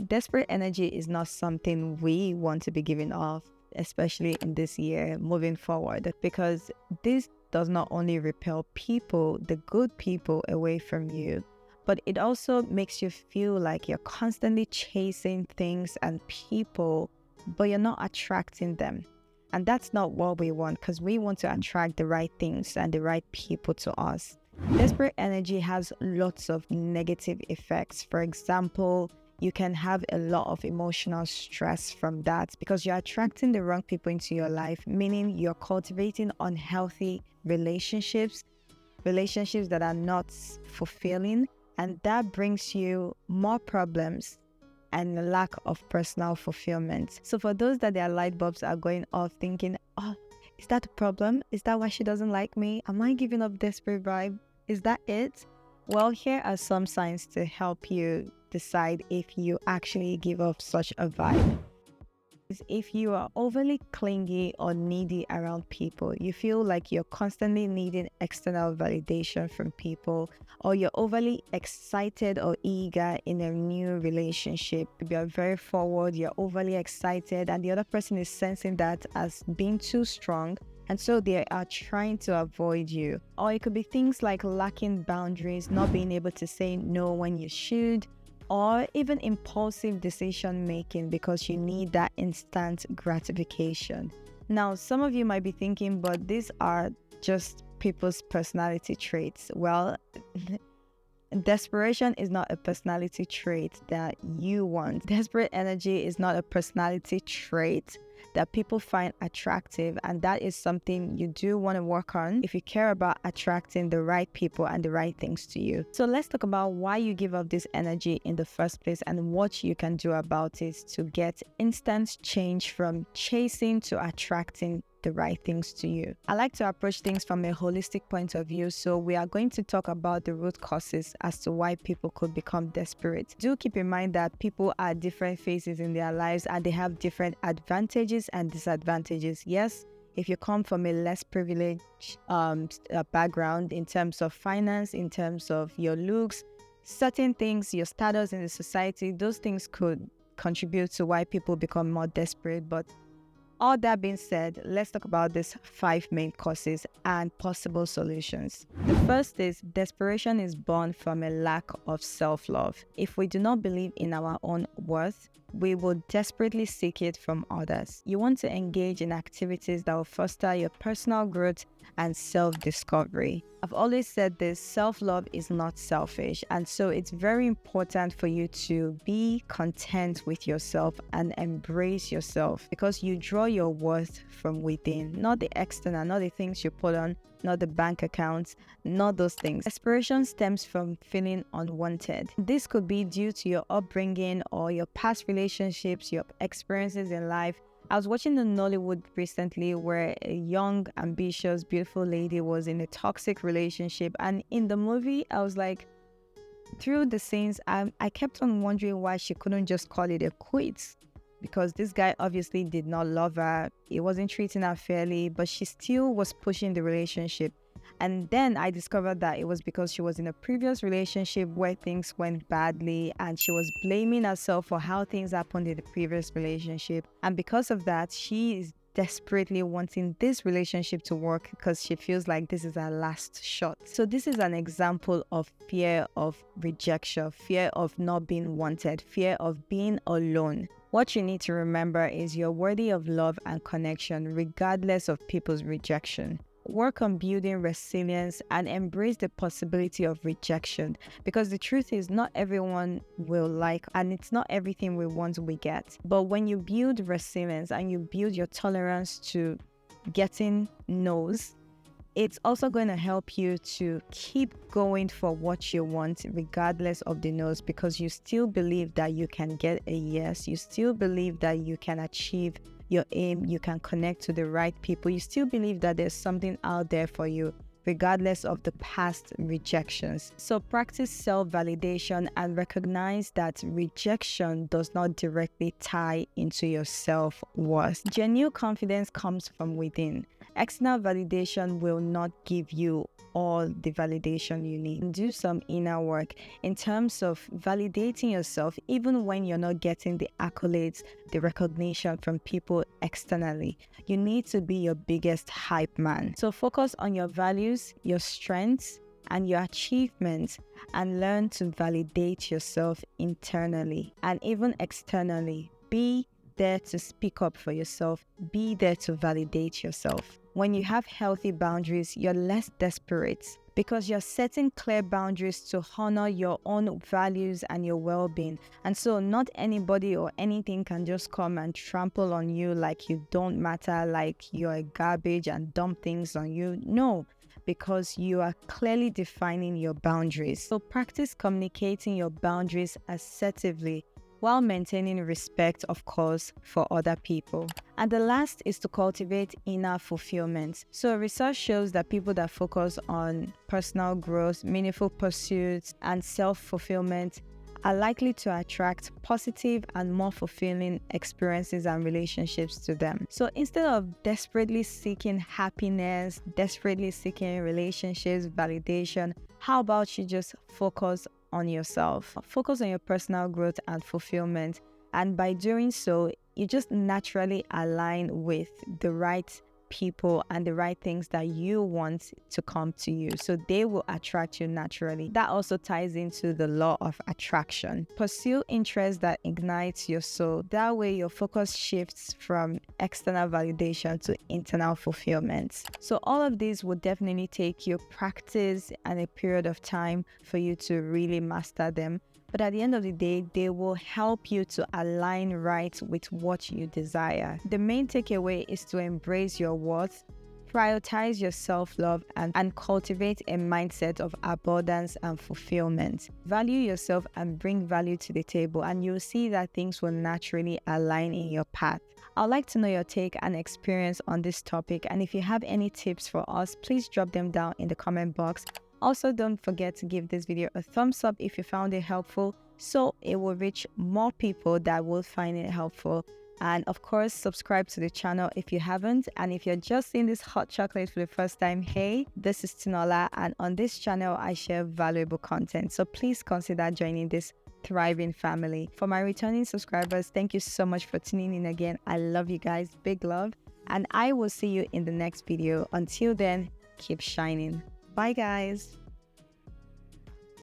Desperate energy is not something we want to be giving off, especially in this year moving forward, because this does not only repel people, the good people, away from you, but it also makes you feel like you're constantly chasing things and people, but you're not attracting them. And that's not what we want, because we want to attract the right things and the right people to us. Desperate energy has lots of negative effects. For example, you can have a lot of emotional stress from that because you're attracting the wrong people into your life, meaning you're cultivating unhealthy relationships that are not fulfilling, and that brings you more problems and a lack of personal fulfillment. So for those that their light bulbs are going off thinking, oh, is that a problem? Is that why she doesn't like me? Am I giving up desperate vibe? Is that it? Well, here are some signs to help you decide if you actually give off such a vibe. If you are overly clingy or needy around people, you feel like you're constantly needing external validation from people, or you're overly excited or eager in a new relationship. You're very forward, you're overly excited, and the other person is sensing that as being too strong, and so they are trying to avoid you. Or it could be things like lacking boundaries, not being able to say no when you should, or even impulsive decision making because you need that instant gratification. Now, some of you might be thinking, but these are just people's personality traits. Well, desperation is not a personality trait that you want. Desperate energy is not a personality trait that people find attractive, and that is something you do want to work on if you care about attracting the right people and the right things to you. So let's talk about why you give up this energy in the first place and what you can do about it to get instant change from chasing to attracting the right things to you. I like to approach things from a holistic point of view, so we are going to talk about the root causes as to why people could become desperate. Do keep in mind that people are at different phases in their lives and they have different advantages and disadvantages. Yes, if you come from a less privileged background in terms of finance, in terms of your looks, certain things, your status in the society, those things could contribute to why people become more desperate. But all that being said, let's talk about these 5 main causes and possible solutions. The first is desperation is born from a lack of self-love. If we do not believe in our own worth, we will desperately seek it from others. You want to engage in activities that will foster your personal growth and self-discovery. I've always said this, self-love is not selfish, and so it's very important for you to be content with yourself and embrace yourself, because you draw your worth from within, not the external, not the things you put on, not the bank accounts, not those things. Desperation stems from feeling unwanted. This could be due to your upbringing or your past relationships, your experiences in life. I was watching the Nollywood recently where a young, ambitious, beautiful lady was in a toxic relationship, and in the movie, I was like, through the scenes, I kept on wondering why she couldn't just call it a quits, because this guy obviously did not love her, he wasn't treating her fairly, but she still was pushing the relationship. And then I discovered that it was because she was in a previous relationship where things went badly and she was blaming herself for how things happened in the previous relationship. And because of that, she is desperately wanting this relationship to work because she feels like this is her last shot. So this is an example of fear of rejection, fear of not being wanted, fear of being alone. What you need to remember is you're worthy of love and connection regardless of people's rejection. Work on building resilience and embrace the possibility of rejection, because the truth is not everyone will like, and it's not everything we want we get. But when you build resilience and you build your tolerance to getting no's, it's also going to help you to keep going for what you want regardless of the no's, because you still believe that you can get a yes. You still believe that you can achieve your aim, you can connect to the right people. You still believe that there's something out there for you regardless of the past rejections. So practice self-validation and recognize that rejection does not directly tie into your self-worth. Genuine confidence comes from within. External validation will not give you all the validation you need. Do some inner work in terms of validating yourself, even when you're not getting the accolades, the recognition from people externally. You need to be your biggest hype man. So focus on your values, your strengths, and your achievements, and learn to validate yourself internally and even externally. Be there to speak up for yourself. Be there to validate yourself. When you have healthy boundaries, you're less desperate because you're setting clear boundaries to honor your own values and your well-being. And so not anybody or anything can just come and trample on you like you don't matter, like you're garbage and dump things on you. No, because you are clearly defining your boundaries. So practice communicating your boundaries assertively while maintaining respect, of course, for other people. And the last is to cultivate inner fulfillment. So research shows that people that focus on personal growth, meaningful pursuits, and self-fulfillment are likely to attract positive and more fulfilling experiences and relationships to them. So instead of desperately seeking happiness, desperately seeking relationships, validation, how about you just focus on yourself? Focus on your personal growth and fulfillment. And by doing so, you just naturally align with the right people and the right things that you want to come to you. So they will attract you naturally. That also ties into the law of attraction. Pursue interests that ignites your soul. That way your focus shifts from external validation to internal fulfillment. So all of these will definitely take you practice and a period of time for you to really master them. But at the end of the day, they will help you to align right with what you desire. The main takeaway is to embrace your worth, prioritize your self-love, and cultivate a mindset of abundance and fulfillment. Value yourself and bring value to the table, and you'll see that things will naturally align in your path. I'd like to know your take and experience on this topic, and if you have any tips for us, please drop them down in the comment box. Also, don't forget to give this video a thumbs up if you found it helpful, so it will reach more people that will find it helpful. And of course, subscribe to the channel if you haven't. And if you're just seeing this hot chocolate for the first time, hey, this is Tinuola, and on this channel, I share valuable content. So please consider joining this thriving family. For my returning subscribers, thank you so much for tuning in again. I love you guys. Big love. And I will see you in the next video. Until then, keep shining. Bye, guys.